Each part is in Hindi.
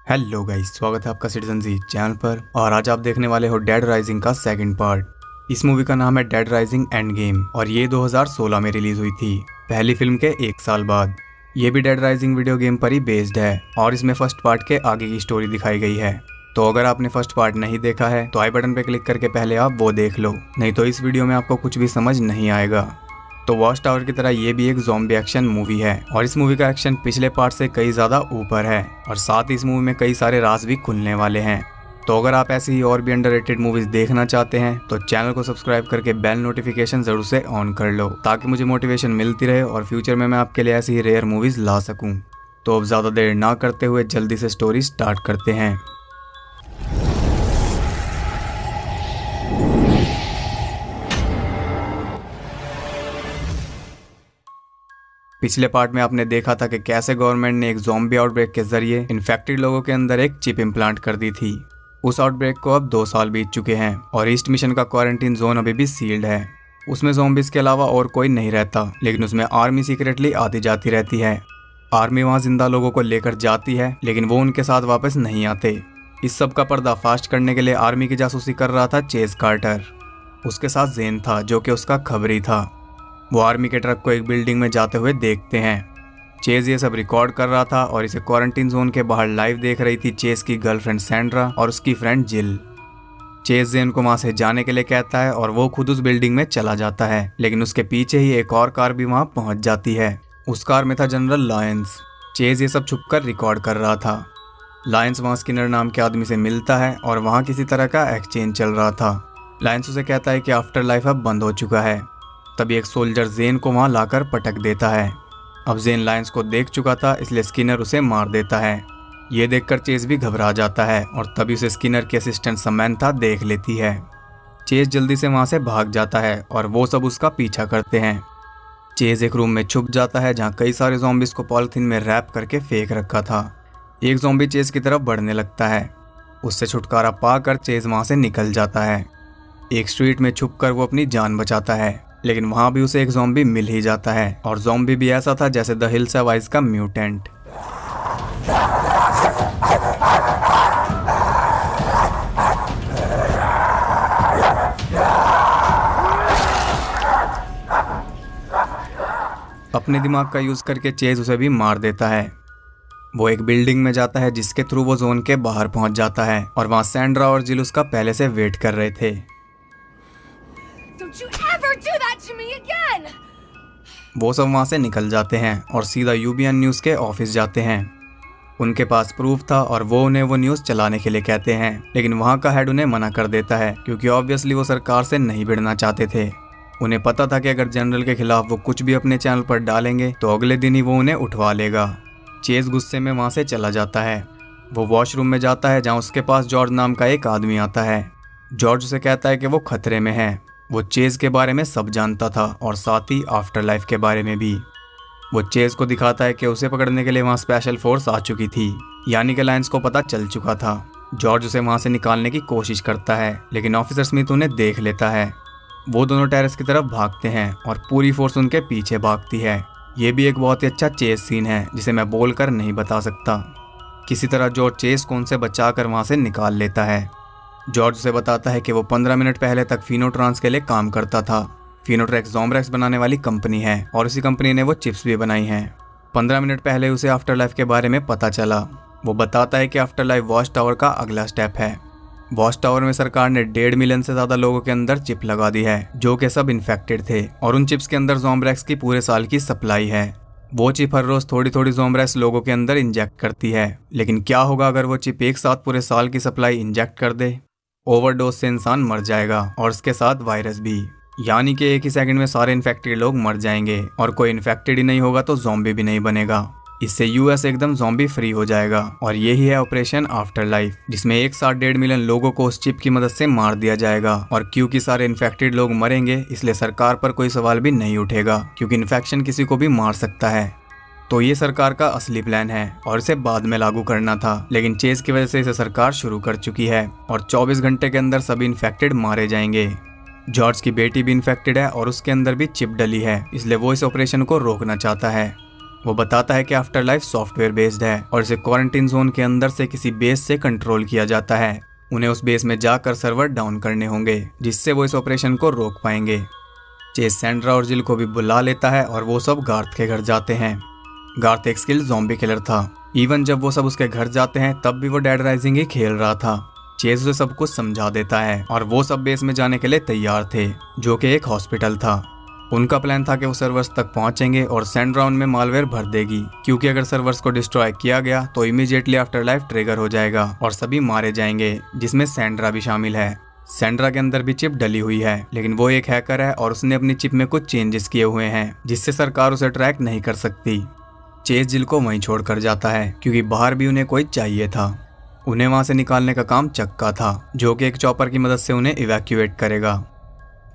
हेलो गाइस, स्वागत है आपका सिटीजन जी चैनल पर। और आज आप देखने वाले हो डेड राइजिंग का सेकंड पार्ट। इस मूवी का नाम है डेड राइजिंग एंड गेम और ये 2016 में रिलीज हुई थी, पहली फिल्म के 1 साल बाद। ये भी डेड राइजिंग वीडियो गेम पर ही बेस्ड है और इसमें फर्स्ट पार्ट के आगे की स्टोरी दिखाई गई है। तो अगर आपने फर्स्ट पार्ट नहीं देखा है तो आई बटन पे क्लिक करके पहले आप वो देख लो, नहीं तो इस वीडियो में आपको कुछ भी समझ नहीं आएगा। तो वॉच टावर की तरह ये भी एक ज़ॉम्बी एक्शन मूवी है और इस मूवी का एक्शन पिछले पार्ट से कई ज़्यादा ऊपर है और साथ ही इस मूवी में कई सारे राज भी खुलने वाले हैं। तो अगर आप ऐसी ही और भी अंडररेटेड मूवीज देखना चाहते हैं तो चैनल को सब्सक्राइब करके बेल नोटिफिकेशन जरूर से ऑन कर लो, ताकि मुझे मोटिवेशन मिलती रहे और फ्यूचर में मैं आपके लिए ऐसी ही रेयर मूवीज ला सकूं। तो अब ज़्यादा देर ना करते हुए जल्दी से स्टोरी स्टार्ट करते हैं। पिछले पार्ट में आपने देखा था कि कैसे गवर्नमेंट ने एक ज़ॉम्बी आउटब्रेक के जरिए इन्फेक्टेड लोगों के अंदर एक चिप इम्प्लांट कर दी थी। उस आउटब्रेक को अब 2 साल बीत चुके हैं और ईस्ट मिशन का क्वारंटीन जोन अभी भी सील्ड है। उसमें ज़ॉम्बीज के अलावा और कोई नहीं रहता, लेकिन उसमें आर्मी सीक्रेटली आती जाती रहती है। आर्मी वहाँ जिंदा लोगों को लेकर जाती है, लेकिन वो उनके साथ वापस नहीं आते। इस सब का पर्दाफाश करने के लिए आर्मी की जासूसी कर रहा था चेज कार्टर। उसके साथ जेन था जो कि उसका खबरी था। वो आर्मी के ट्रक को एक बिल्डिंग में जाते हुए देखते हैं। चेज ये सब रिकॉर्ड कर रहा था और इसे क्वारंटीन जोन के बाहर लाइव देख रही थी चेज की गर्लफ्रेंड सैंड्रा और उसकी फ्रेंड जिल। चेज जेन को वहां से जाने के लिए कहता है और वो खुद उस बिल्डिंग में चला जाता है, लेकिन उसके पीछे ही एक और कार भी वहां पहुंच जाती है। उस कार में था जनरल लॉयंस। चेज ये सब छुपकर रिकॉर्ड कर रहा था। लॉयंस वहां स्किनर नाम के आदमी से मिलता है और वहां किसी तरह का एक्सचेंज चल रहा था। लॉयंस उसे कहता है कि आफ्टर लाइफ अब बंद हो चुका है। तभी एक सोल्जर जेन को वहां लाकर पटक देता है। अब जेन लायंस को देख चुका था, इसलिए स्किनर उसे मार देता है। ये देखकर चेज भी घबरा जाता है और तभी उसे स्किनर की असिस्टेंट समैंथा देख लेती है। चेज जल्दी से वहां से भाग जाता है और वो सब उसका पीछा करते हैं। चेज एक रूम में छुप जाता है जहाँ कई सारे ज़ॉम्बीज को पॉलिथीन में रैप करके फेंक रखा था। एक ज़ॉम्बी चेज की तरफ बढ़ने लगता है। उससे छुटकारा पाकर चेज वहां से निकल जाता है। एक स्ट्रीट में छुपकर वो अपनी जान बचाता है, लेकिन वहां भी उसे एक ज़ॉम्बी मिल ही जाता है और ज़ॉम्बी भी ऐसा था जैसे द हिल्स हैव आइज का म्यूटेंट। अपने दिमाग का यूज करके चेज उसे भी मार देता है। वो एक बिल्डिंग में जाता है जिसके थ्रू वो जोन के बाहर पहुंच जाता है और वहां सैंड्रा और जिल उसका पहले से वेट कर रहे थे। Don't you ever do that to me again! वो सब वहां से निकल जाते हैं और सीधा यूबीएन न्यूज़ के ऑफिस जाते हैं। उनके पास प्रूफ था और वो उन्हें वो न्यूज़ चलाने के लिए कहते हैं, लेकिन वहां का हेड उन्हें मना कर देता है क्योंकि ऑब्वियसली वो सरकार से नहीं भिड़ना चाहते थे। उन्हें पता था कि अगर जनरल के खिलाफ वो कुछ भी अपने चैनल पर डालेंगे तो अगले दिन ही वो उन्हें उठवा लेगा। चेज गुस्से में वहां से चला जाता है। वो वॉशरूम में जाता है जहाँ उसके पास जॉर्ज नाम का एक आदमी आता है। जॉर्ज उसे कहता है कि वो खतरे में है। वो चेज के बारे में सब जानता था और साथ ही आफ्टर लाइफ के बारे में भी। वो चेज को दिखाता है कि उसे पकड़ने के लिए वहाँ स्पेशल फोर्स आ चुकी थी, यानी कि लायंस को पता चल चुका था। जॉर्ज उसे वहाँ से निकालने की कोशिश करता है, लेकिन ऑफिसर स्मिथ उन्हें देख लेता है। वो दोनों टेरेस की तरफ भागते हैं और पूरी फोर्स उनके पीछे भागती है। ये भी एक बहुत ही अच्छा चेज सीन है जिसे मैं बोलकर नहीं बता सकता। किसी तरह जॉर्ज चेज को उनसे बचाकर वहाँ से निकाल लेता है। जॉर्ज से बताता है कि वो 15 मिनट पहले तक फिनोट्रांस के लिए काम करता था। फिनोट्रेक्स ज़ॉम्ब्रेक्स बनाने वाली कंपनी है और इसी कंपनी ने वो चिप्स भी बनाई हैं। 15 मिनट पहले उसे आफ्टर लाइफ के बारे में पता चला। वो बताता है कि आफ्टर लाइफ वॉच टावर का अगला स्टेप है। वॉच टावर में सरकार ने 1.5 मिलियन से ज़्यादा लोगों के अंदर चिप लगा दी है जो कि सब इन्फेक्टेड थे और उन चिप्स के अंदर ज़ॉम्ब्रेक्स की पूरे साल की सप्लाई है। वो चिप हर रोज़ थोड़ी थोड़ी ज़ॉम्ब्रेक्स लोगों के अंदर इंजेक्ट करती है, लेकिन क्या होगा अगर वो चिप एक साथ पूरे साल की सप्लाई इंजेक्ट कर दे? ओवरडोज से इंसान मर जाएगा और उसके साथ वायरस भी, यानी कि एक ही सेकंड में सारे इन्फेक्टेड लोग मर जाएंगे और कोई इन्फेक्टेड ही नहीं होगा तो ज़ॉम्बी भी नहीं बनेगा। इससे यूएस एकदम ज़ॉम्बी फ्री हो जाएगा और यही है ऑपरेशन आफ्टर लाइफ, जिसमें एक साथ 1.5 मिलियन लोगों को उस चिप की मदद से मार दिया जाएगा। और क्योंकि सारे इन्फेक्टेड लोग मरेंगे इसलिए सरकार पर कोई सवाल भी नहीं उठेगा, क्योंकि इन्फेक्शन किसी को भी मार सकता है। तो ये सरकार का असली प्लान है और इसे बाद में लागू करना था, लेकिन चेज की वजह से इसे सरकार शुरू कर चुकी है और 24 घंटे के अंदर सभी इन्फेक्टेड मारे जाएंगे। जॉर्ज की बेटी भी इन्फेक्टेड है और उसके अंदर भी चिप डली है, इसलिए वो इस ऑपरेशन को रोकना चाहता है। वो बताता है कि आफ्टर लाइफ सॉफ्टवेयर बेस्ड है और इसे क्वारंटीन जोन के अंदर से किसी बेस से कंट्रोल किया जाता है। उन्हें उस बेस में जाकर सर्वर डाउन करने होंगे जिससे वो इस ऑपरेशन को रोक पाएंगे। चेज सैंड्रा और जिल को भी बुला लेता है और वो सब गार्थ के घर जाते हैं। गार्थ एक स्किल्ड ज़ॉम्बी किलर था। इवन जब वो सब उसके घर जाते हैं तब भी वो डेड राइजिंग ही खेल रहा था। चेज उसे सब कुछ समझा देता है और वो सब बेस में जाने के लिए तैयार थे जो कि एक हॉस्पिटल था। उनका प्लान था कि वो सर्वर्स तक पहुंचेंगे और सैंड्रा उनमें मालवेयर भर देगी, क्योंकि अगर सर्वर्स को डिस्ट्रॉय किया गया तो इमीडिएटली आफ्टर लाइफ ट्रिगर हो जाएगा और सभी मारे जाएंगे, जिसमें सैंड्रा भी शामिल है। सैंड्रा के अंदर भी चिप डली हुई है, लेकिन वो एक हैकर है और उसने अपनी चिप में कुछ चेंजेस किए हुए हैं जिससे सरकार उसे ट्रैक नहीं कर सकती। चेज जिल को वहीं छोड़कर जाता है क्योंकि बाहर भी उन्हें कोई चाहिए था। उन्हें वहां से निकालने का काम चक्का था जो कि एक चॉपर की मदद से उन्हें इवैक्यूएट करेगा।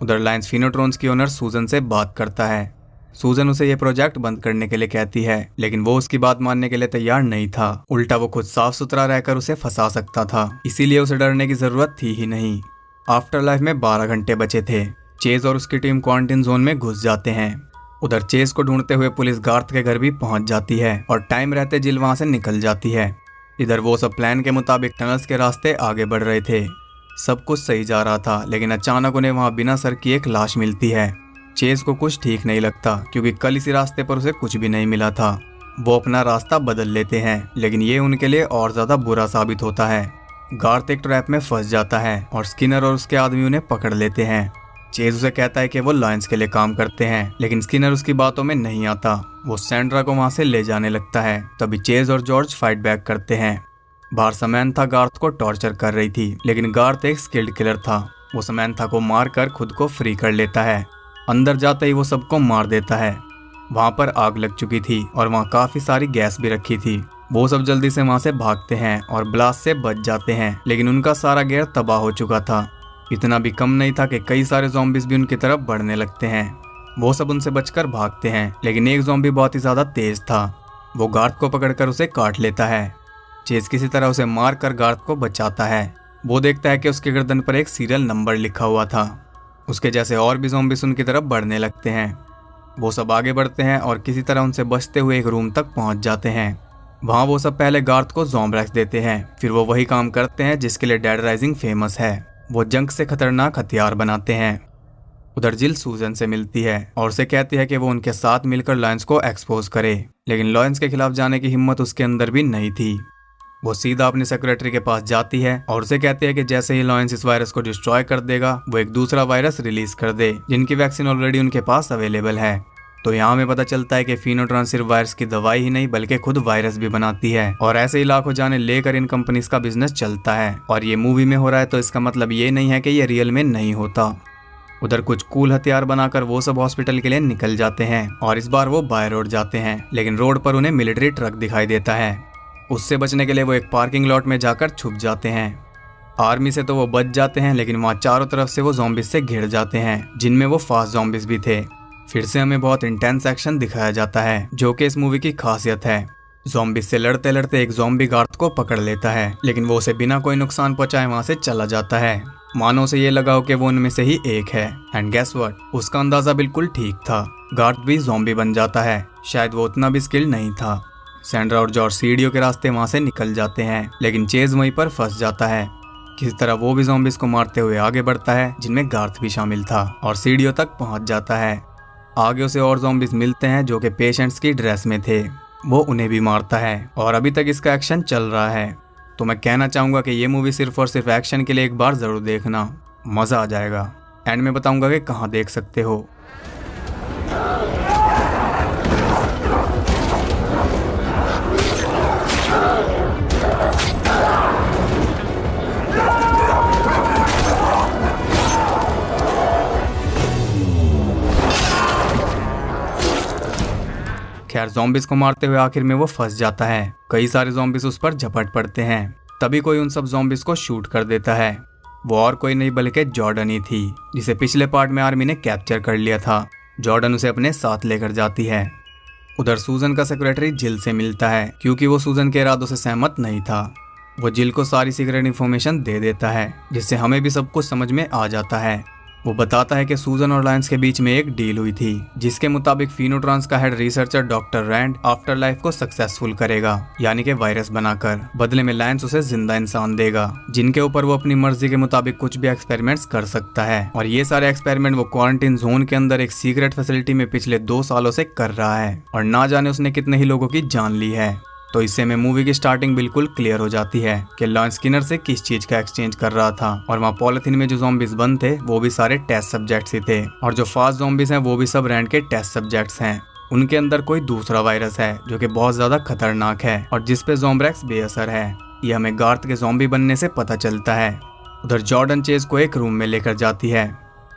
उधर लायंस फिनोट्रॉन्स की ओनर सूजन से बात करता है। सूजन उसे ये प्रोजेक्ट बंद करने के लिए कहती है, लेकिन वो उसकी बात मानने के लिए तैयार नहीं था। उल्टा वो खुद साफ सुथरा रहकर उसे फंसा सकता था, इसीलिए उसे डरने की जरूरत थी ही नहीं। आफ्टर लाइफ में 12 घंटे बचे थे। चेज और उसकी टीम क्वारंटीन जोन में घुस जाते हैं। उधर चेज को ढूंढते हुए पुलिस गार्थ के घर भी पहुंच जाती है और टाइम रहते जिल वहां से निकल जाती है। इधर वो सब प्लान के मुताबिक टनल्स के रास्ते आगे बढ़ रहे थे। सब कुछ सही जा रहा था, लेकिन अचानक उन्हें वहां बिना सर की एक लाश मिलती है। चेज को कुछ ठीक नहीं लगता क्योंकि कल इसी रास्ते पर उसे कुछ भी नहीं मिला था। वो अपना रास्ता बदल लेते हैं, लेकिन ये उनके लिए और ज्यादा बुरा साबित होता है। गार्थ एक ट्रैप में फंस जाता है और स्किनर और उसके आदमी उन्हें पकड़ लेते हैं। चेज उसे कहता है कि वो लायंस के लिए काम करते हैं, लेकिन स्किनर उसकी बातों में नहीं आता। वो सैंड्रा को वहां से ले जाने लगता है। तभी चेज और जॉर्ज फाइट बैक करते हैं। बाहर समैंथा गार्थ को टॉर्चर कर रही थी, लेकिन गार्थ एक स्किल्ड किलर था। वो समैंथा को मारकर खुद को फ्री कर लेता है। अंदर जाते ही वो सबको मार देता है। वहां पर आग लग चुकी थी और वहां काफी सारी गैस भी रखी थी। वो सब जल्दी से वहां से भागते हैं और ब्लास्ट से बच जाते हैं, लेकिन उनका सारा गियर तबाह हो चुका था। इतना भी कम नहीं था कि कई सारे ज़ॉम्बीज़ भी उनकी तरफ बढ़ने लगते हैं। वो सब उनसे बचकर भागते हैं, लेकिन एक ज़ॉम्बी बहुत ही ज़्यादा तेज था। वो गार्थ को पकड़कर उसे काट लेता है। चेज किसी तरह उसे मार कर गार्थ को बचाता है। वो देखता है कि उसके गर्दन पर एक सीरियल नंबर लिखा हुआ था। उसके जैसे और भी ज़ॉम्बीज़ उनकी तरफ बढ़ने लगते हैं। वो सब आगे बढ़ते हैं और किसी तरह उनसे बचते हुए एक रूम तक पहुंच जाते हैं। वहाँ वो सब पहले गार्थ को ज़ॉम्ब्रैक्स देते हैं, फिर वो वही काम करते हैं जिसके लिए डेड राइजिंग फेमस है। वो जंग से खतरनाक हथियार बनाते हैं। उधर जिल सूजन से मिलती है और उसे कहती है कि वो उनके साथ मिलकर लायंस को एक्सपोज करे, लेकिन लायंस के खिलाफ जाने की हिम्मत उसके अंदर भी नहीं थी। वो सीधा अपने सेक्रेटरी के पास जाती है और उसे कहती है कि जैसे ही लायंस इस वायरस को डिस्ट्रॉय कर देगा वो एक दूसरा वायरस रिलीज कर दे, जिनकी वैक्सीन ऑलरेडी उनके पास अवेलेबल है। तो यहाँ हमें पता चलता है कि फिनोट्रॉन सिर्फ वायरस की दवाई ही नहीं बल्कि खुद वायरस भी बनाती है, और ऐसे ही लाखों जाने लेकर इन कंपनीज का बिजनेस चलता है। और ये मूवी में हो रहा है तो इसका मतलब ये नहीं है कि ये रियल में नहीं होता। उधर कुछ कूल हथियार बनाकर वो सब हॉस्पिटल के लिए निकल जाते हैं और इस बार वो बाय रोड जाते हैं, लेकिन रोड पर उन्हें मिलिट्री ट्रक दिखाई देता है। उससे बचने के लिए वो एक पार्किंग लॉट में जाकर छुप जाते हैं। आर्मी से तो वो बच जाते हैं, लेकिन वहाँ चारों तरफ से वो ज़ॉम्बीज से घिर जाते हैं, जिनमें वो फास्ट ज़ॉम्बीज भी थे। फिर से हमें बहुत इंटेंस एक्शन दिखाया जाता है, जो कि इस मूवी की खासियत है। ज़ॉम्बीज से लड़ते लड़ते एक ज़ॉम्बी गार्थ को पकड़ लेता है, लेकिन वो उसे बिना कोई नुकसान पहुंचाए वहां से चला जाता है। मानो उसे ये लगा हो कि वो उनमें से ही एक है। एंड गेस व्हाट, उसका अंदाजा बिल्कुल ठीक था। गार्थ भी ज़ॉम्बी बन जाता है। शायद वो उतना भी स्किल्ड नहीं था। सैंड्रा और जॉर्ज सीढ़ियों के रास्ते वहां से निकल जाते हैं, लेकिन चेज वहीं पर फंस जाता है। किसी तरह वो भी ज़ॉम्बीज को मारते हुए आगे बढ़ता है, जिनमें गार्थ भी शामिल था, और सीढ़ियों तक पहुंच जाता है। आगे उसे और ज़ॉम्बीज मिलते हैं जो कि पेशेंट्स की ड्रेस में थे। वो उन्हें भी मारता है और अभी तक इसका एक्शन चल रहा है। तो मैं कहना चाहूँगा कि ये मूवी सिर्फ और सिर्फ एक्शन के लिए एक बार ज़रूर देखना, मज़ा आ जाएगा। एंड में बताऊँगा कि कहाँ देख सकते हो। खैर, ज़ॉम्बीज को मारते हुए आखिर में वो फंस जाता है। कई सारे ज़ॉम्बीज उस पर झपट पड़ते हैं। तभी कोई उन सब ज़ॉम्बीज को शूट कर देता है। वो और कोई नहीं बल्कि जॉर्डन ही थी, जिसे पिछले पार्ट में आर्मी ने कैप्चर कर लिया था। जॉर्डन उसे अपने साथ लेकर जाती है। उधर सूजन का सेक्रेटरी जिल से मिलता है, क्योंकि वो सूजन के इरादों से सहमत नहीं था। वो जिल को सारी सीक्रेट इन्फॉर्मेशन दे देता है, जिससे हमें भी सब कुछ समझ में आ जाता है। वो बताता है कि सूजन और लायंस के बीच में एक डील हुई थी जिसके मुताबिक फिनोट्रांस का head researcher doctor Rand after life को सक्सेसफुल करेगा, यानी कि वायरस बनाकर। बदले में लायंस उसे जिंदा इंसान देगा जिनके ऊपर वो अपनी मर्जी के मुताबिक कुछ भी एक्सपेरिमेंट्स कर सकता है। और ये सारे एक्सपेरिमेंट वो क्वारंटीन जोन के अंदर एक सीक्रेट फैसिलिटी में पिछले 2 सालों से कर रहा है और ना जाने उसने कितने ही लोगों की जान ली है। तो इससे में मूवी की स्टार्टिंग बिल्कुल क्लियर हो जाती है कि लॉयन स्किनर से किस चीज का एक्सचेंज कर रहा था। और वहाँ पॉलिथीन में जो ज़ॉम्बीज बंद थे वो भी सारे टेस्ट सब्जेक्ट्स ही थे, और जो फास्ट ज़ॉम्बीज हैं वो भी सब रैंड के टेस्ट सब्जेक्ट्स हैं। उनके अंदर कोई दूसरा वायरस है जो कि बहुत ज्यादा खतरनाक है और जिसपे ज़ॉम्ब्रेक्स बेअसर है। ये हमें गार्थ के ज़ॉम्बी बनने से पता चलता है। उधर जॉर्डन चेज को एक रूम में लेकर जाती है।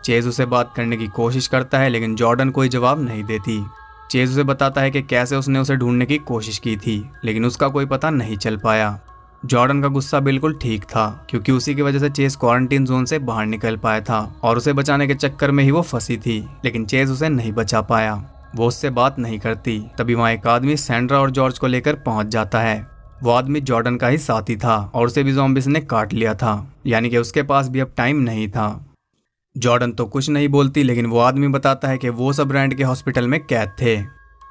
चेज उसे बात करने की कोशिश करता है लेकिन जॉर्डन कोई जवाब नहीं देती। चेज उसे बताता है कि कैसे उसने उसे ढूंढने की कोशिश की थी लेकिन उसका कोई पता नहीं चल पाया। जॉर्डन का गुस्सा बिल्कुल ठीक था क्योंकि उसी की वजह से चेज क्वारंटीन जोन से बाहर निकल पाया था और उसे बचाने के चक्कर में ही वो फंसी थी, लेकिन चेज उसे नहीं बचा पाया। वो उससे बात नहीं करती। तभी वहाँ एक आदमी सैंड्रा और जॉर्ज को लेकर पहुंच जाता है। वो आदमी जॉर्डन का ही साथी था और उसे भी ज़ॉम्बीज़ ने काट लिया था, यानी कि उसके पास भी अब टाइम नहीं था। जॉर्डन तो कुछ नहीं बोलती लेकिन वो आदमी बताता है कि वो सब रैंड के हॉस्पिटल में कैद थे।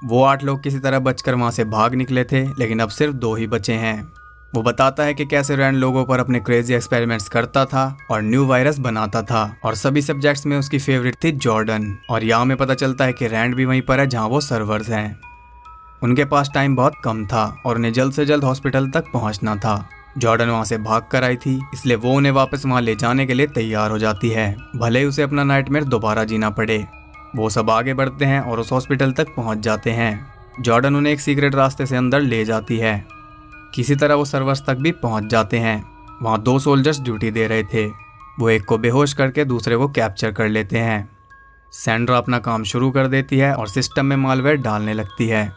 वो 8 लोग किसी तरह बचकर वहां से भाग निकले थे लेकिन अब सिर्फ 2 ही बचे हैं। वो बताता है कि कैसे रैंड लोगों पर अपने क्रेजी एक्सपेरिमेंट्स करता था और न्यू वायरस बनाता था और सभी सब्जेक्ट्स में उसकी फेवरेट थी जॉर्डन। और यहाँ हमें पता चलता है कि रैंड भी वहीं पर है जहाँ वो सर्वर्स हैं। उनके पास टाइम बहुत कम था और उन्हें जल्द से जल्द हॉस्पिटल तक पहुँचना था। जॉर्डन वहाँ से भाग कर आई थी इसलिए वो उन्हें वापस वहाँ ले जाने के लिए तैयार हो जाती है, भले ही उसे अपना नाइटमेयर दोबारा जीना पड़े। वो सब आगे बढ़ते हैं और उस हॉस्पिटल तक पहुंच जाते हैं। जॉर्डन उन्हें एक सीक्रेट रास्ते से अंदर ले जाती है। किसी तरह वो सर्वर्स तक भी पहुंच जाते हैं। वहाँ 2 सोल्जर्स ड्यूटी दे रहे थे। वो एक को बेहोश करके दूसरे को कैप्चर कर लेते हैं। सैंड्रा अपना काम शुरू कर देती है और सिस्टम में मालवेयर डालने लगती है।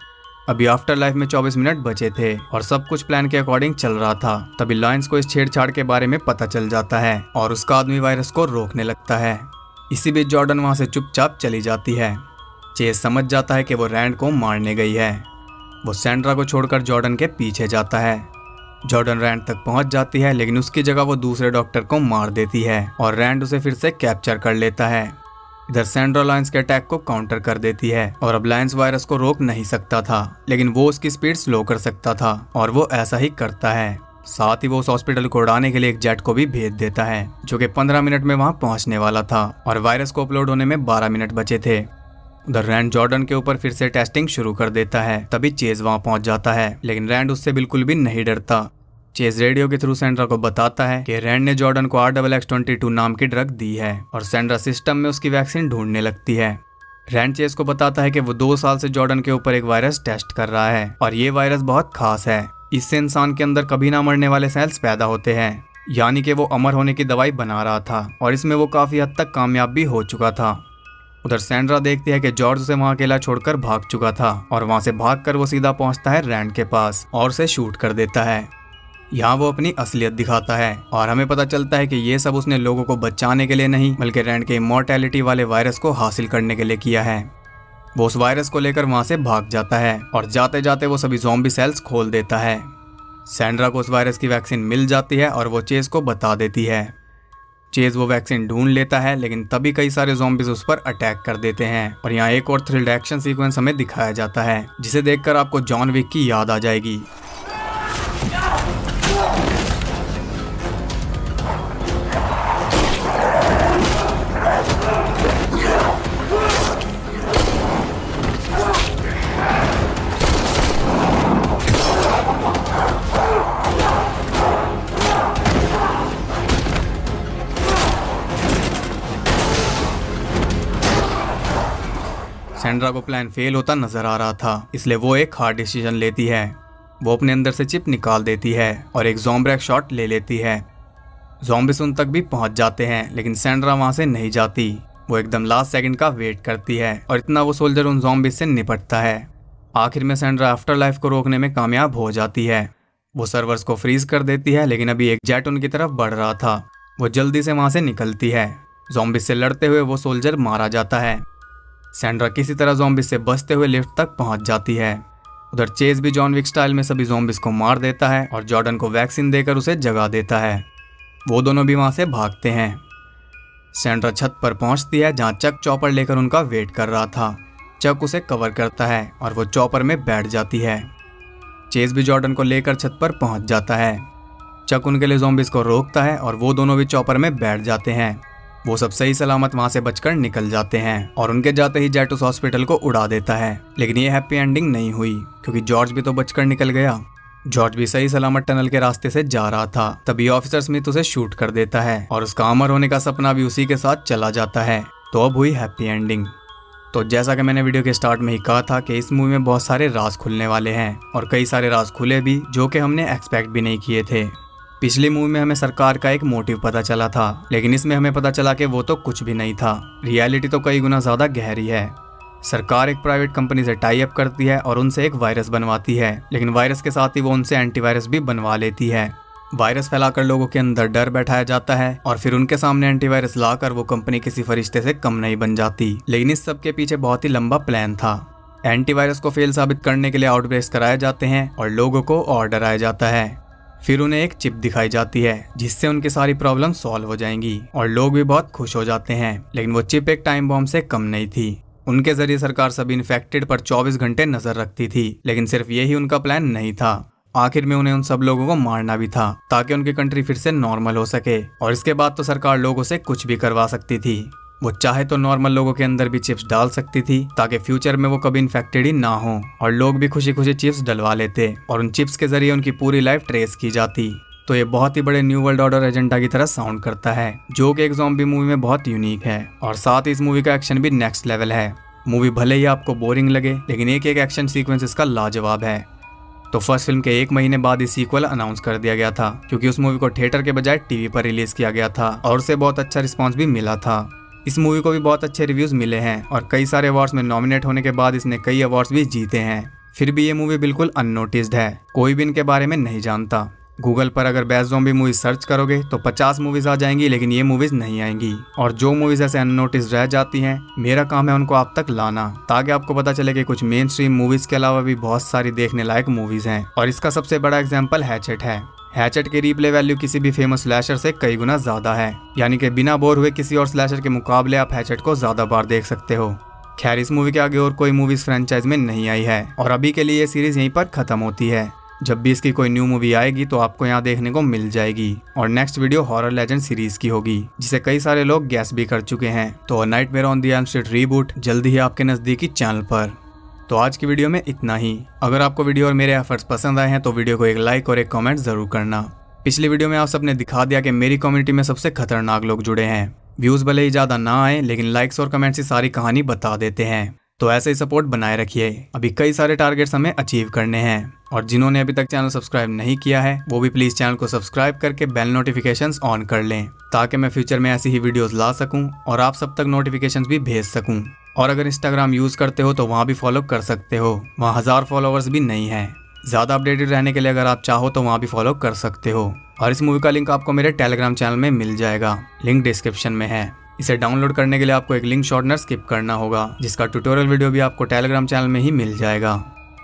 अभी आफ्टर लाइफ में 24 मिनट बचे थे और सब कुछ प्लान के अकॉर्डिंग चल रहा था। तभी लायंस को इस छेड़छाड़ के बारे में पता चल जाता है और उसका आदमी वायरस को रोकने लगता है। इसी बीच जॉर्डन वहां से चुपचाप चली जाती है। चेज समझ जाता है कि वो रैंड को मारने गई है। वो सैंड्रा को छोड़कर जॉर्डन के पीछे जाता है। जॉर्डन रैंड तक पहुंच जाती है लेकिन उसकी जगह वो दूसरे डॉक्टर को मार देती है और रैंड उसे फिर से कैप्चर कर लेता है। इधर सैंड्रा लायंस के अटैक को काउंटर कर देती है और अब लायंस वायरस को रोक नहीं सकता था लेकिन वो उसकी स्पीड स्लो कर सकता था और वो ऐसा ही करता है। साथ ही वो उस हॉस्पिटल को उड़ाने के लिए एक जेट को भी भेज देता है जो कि 15 मिनट में वहां पहुंचने वाला था और वायरस को अपलोड होने में 12 मिनट बचे थे। उधर रैंड जॉर्डन के ऊपर फिर से टेस्टिंग शुरू कर देता है। तभी चेज वहां पहुंच जाता है लेकिन रैंड उससे बिल्कुल भी नहीं डरता। चेज रेडियो के थ्रू सैंड्रा को बताता है कि रैंड ने जॉर्डन को RXX22 नाम की ड्रग दी है और सैंड्रा सिस्टम में उसकी वैक्सीन ढूंढने लगती है। रैंड चेज को बताता है कि वो 2 साल से जॉर्डन के ऊपर एक वायरस टेस्ट कर रहा है और ये वायरस बहुत खास है। इससे इंसान के अंदर कभी ना मरने वाले सेल्स पैदा होते हैं, यानी कि वो अमर होने की दवाई बना रहा था और इसमें वो काफी हद तक कामयाब भी हो चुका था। उधर सैंड्रा देखती है कि जॉर्ज उसे वहां अकेला छोड़कर भाग चुका था और वहां से भागकर वो सीधा पहुंचता है रैंड के पास और उसे शूट कर देता है। यहाँ वो अपनी असलियत दिखाता है और हमें पता चलता है कि ये सब उसने लोगों को बचाने के लिए नहीं बल्कि रैंड के इमॉर्टैलिटी वाले वायरस को हासिल करने के लिए किया है। वो उस वायरस को लेकर वहां से भाग जाता है और जाते जाते वो सभी ज़ॉम्बी सेल्स खोल देता है। सैंड्रा को उस वायरस की वैक्सीन मिल जाती है और वो चेज को बता देती है। चेज वो वैक्सीन ढूंढ लेता है लेकिन तभी कई सारे ज़ॉम्बीज उस पर अटैक कर देते हैं और यहाँ एक और थ्रिल्ड एक्शन सीक्वेंस हमें दिखाया जाता है जिसे देखकर आपको जॉन विक की याद आ जाएगी। सैंड्रा को प्लान फेल होता नजर आ रहा था इसलिए वो एक हार्ड डिसीजन लेती है। वो अपने अंदर से चिप निकाल देती है और एक ज़ॉम्ब्रेक शॉट ले लेती है। ज़ॉम्बीज़ उन तक भी पहुंच जाते हैं लेकिन सैंड्रा वहां से नहीं जाती। वो एकदम लास्ट सेकंड का वेट करती है और इतना वो सोल्जर उन ज़ॉम्बीज़ से निपटता है। आखिर में सैंड्रा आफ्टर लाइफ को रोकने में कामयाब हो जाती है। वो सर्वर्स को फ्रीज कर देती है लेकिन अभी एक जेट उनकी तरफ बढ़ रहा था। वो जल्दी से वहां से निकलती है। ज़ॉम्बीज़ से लड़ते हुए वो सोल्जर मारा जाता है। सैंड्रा किसी तरह ज़ॉम्बीज़ से बचते हुए लिफ्ट तक पहुंच जाती है। उधर चेज भी जॉन विक स्टाइल में सभी ज़ॉम्बीज़ को मार देता है और जॉर्डन को वैक्सीन देकर उसे जगा देता है। वो दोनों भी वहां से भागते हैं। सैंड्रा छत पर पहुंचती है जहां चक चॉपर लेकर उनका वेट कर रहा था। चक उसे कवर करता है और वो चॉपर में बैठ जाती है। चेज भी जॉर्डन को लेकर छत पर पहुंच जाता है। चक उनके लिए ज़ॉम्बीज को रोकता है और वो दोनों भी चॉपर में बैठ जाते हैं। वो सब सही सलामत वहां से बचकर निकल जाते हैं और उनके जाते ही जेट उस हॉस्पिटल को उड़ा देता है। लेकिन ये हैप्पी एंडिंग नहीं हुई क्योंकि जॉर्ज भी तो बचकर निकल गया। जॉर्ज भी सही सलामत टनल के रास्ते से जा रहा था, तभी ऑफिसर स्मिथ उसे शूट कर देता है और उसका अमर होने का सपना भी उसी के साथ चला जाता है। तो अब हुई हैप्पी एंडिंग। तो जैसा कि मैंने वीडियो के स्टार्ट में ही कहा था कि इस मूवी में बहुत सारे राज खुलने वाले हैं और कई सारे राज खुले भी जो कि हमने एक्सपेक्ट भी नहीं किए थे। पिछली मूवी में हमें सरकार का एक मोटिव पता चला था, लेकिन इसमें हमें पता चला कि वो तो कुछ भी नहीं था। रियलिटी तो कई गुना ज्यादा गहरी है। सरकार एक प्राइवेट कंपनी से टाई अप करती है और उनसे एक वायरस बनवाती है, लेकिन वायरस के साथ ही वो उनसे एंटीवायरस भी बनवा लेती है। वायरस फैलाकर लोगों के अंदर डर बैठाया जाता है और फिर उनके सामने एंटीवायरस लाकर वो कंपनी किसी फरिश्ते से कम नहीं बन जाती। लेकिन इस सब के पीछे बहुत ही लंबा प्लान था। एंटीवायरस को फेल साबित करने के लिए आउटब्रेक्स कराए जाते हैं और लोगों को और डराया जाता है। फिर उन्हें एक चिप दिखाई जाती है जिससे उनकी सारी प्रॉब्लम सॉल्व हो जाएंगी और लोग भी बहुत खुश हो जाते हैं। लेकिन वो चिप एक टाइम बॉम्ब से कम नहीं थी। उनके जरिए सरकार सभी इन्फेक्टेड पर 24 घंटे नजर रखती थी, लेकिन सिर्फ यही उनका प्लान नहीं था। आखिर में उन्हें उन सब लोगों को मारना भी था ताकि उनकी कंट्री फिर से नॉर्मल हो सके। और इसके बाद तो सरकार लोगों से कुछ भी करवा सकती थी। वो चाहे तो नॉर्मल लोगों के अंदर भी चिप्स डाल सकती थी ताकि फ्यूचर में वो कभी इन्फेक्टेड ही ना हो और लोग भी खुशी खुशी चिप्स डलवा लेते और उन चिप्स के जरिए उनकी पूरी लाइफ ट्रेस की जाती। तो ये बहुत ही बड़े न्यू वर्ल्ड ऑर्डर एजेंडा की तरह साउंड करता है, जो कि एक ज़ॉम्बी मूवी में बहुत यूनिक है। और साथ ही इस मूवी का एक्शन भी नेक्स्ट लेवल है। मूवी भले ही आपको बोरिंग लगे, लेकिन एक एक एक्शन सीक्वेंस इसका लाजवाब है। तो फर्स्ट फिल्म के 1 महीने बाद ही सीक्वल अनाउंस कर दिया गया था, क्योंकि उस मूवी को थिएटर के बजाय टीवी पर रिलीज किया गया था और उसे बहुत अच्छा रिस्पांस भी मिला था। इस मूवी को भी बहुत अच्छे रिव्यूज मिले हैं और कई सारे अवार्ड्स में नॉमिनेट होने के बाद इसने कई अवार्ड्स भी जीते हैं। फिर भी ये मूवी बिल्कुल अननोटिस्ड है, कोई भी इनके बारे में नहीं जानता। गूगल पर अगर बेस्ट ज़ॉम्बी मूवीज सर्च करोगे तो 50 मूवीज आ जाएंगी, लेकिन ये मूवीज नहीं आएंगी। और जो मूवीज ऐसे अननोटिस्ड रह जाती हैं, मेरा काम है उनको आप तक लाना, ताकि आपको पता चले कि कुछ मेन स्ट्रीम मूवीज के अलावा भी बहुत सारी देखने लायक मूवीज हैं। और इसका सबसे बड़ा एग्जाम्पल हैचेट है। हैचेट की रीप्ले वैल्यू किसी भी फेमस स्लैशर से कई गुना ज्यादा है, यानी कि बिना बोर हुए किसी और स्लैशर के मुकाबले आप हैचेट को ज्यादा बार देख सकते हो। खैर, इस मूवी के आगे और कोई मूवीज फ्रेंचाइज में नहीं आई है और अभी के लिए ये सीरीज यहीं पर खत्म होती है। जब भी इसकी कोई न्यू मूवी आएगी तो आपको यहाँ देखने को मिल जाएगी। और next video horror legend series की होगी, जिसे कई सारे लोग गैस भी कर चुके हैं। तो nightmare on the Elm street reboot जल्दी ही आपके नजदीकी चैनल पर। तो आज की वीडियो में इतना ही। अगर आपको वीडियो और मेरे एफर्ट्स पसंद आए हैं तो वीडियो को एक लाइक और एक कमेंट जरूर करना। पिछली वीडियो में आप सबने दिखा दिया कि मेरी कम्युनिटी में सबसे खतरनाक लोग जुड़े हैं। व्यूज भले ही ज्यादा ना आए, लेकिन लाइक्स और कमेंट्स से सारी कहानी बता देते हैं। तो ऐसे ही सपोर्ट बनाए रखिए। अभी कई सारे टारगेट्स हमें अचीव करने हैं। और जिन्होंने अभी तक चैनल सब्सक्राइब नहीं किया है, वो भी प्लीज चैनल को सब्सक्राइब करके बेल नोटिफिकेशंस ऑन कर लें, ताकि मैं फ्यूचर में ऐसी ही वीडियोस ला सकूं और आप सब तक नोटिफिकेशंस भी भेज सकूं। और अगर इंस्टाग्राम यूज करते हो तो वहाँ भी फॉलो कर सकते हो, वहाँ 1000 फॉलोअर्स भी नहीं है। ज्यादा अपडेटेड रहने के लिए अगर आप चाहो तो वहाँ भी फॉलो कर सकते हो। और इस मूवी का लिंक आपको मेरे टेलीग्राम चैनल में मिल जाएगा, लिंक डिस्क्रिप्शन में है। इसे डाउनलोड करने के लिए आपको एक लिंक शॉर्टनर स्किप करना होगा, जिसका ट्यूटोरियल वीडियो भी आपको टेलीग्राम चैनल में ही मिल जाएगा।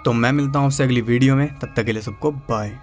तो मैं मिलता हूँ आपसे अगली वीडियो में, तब तक के लिए सबको बाय।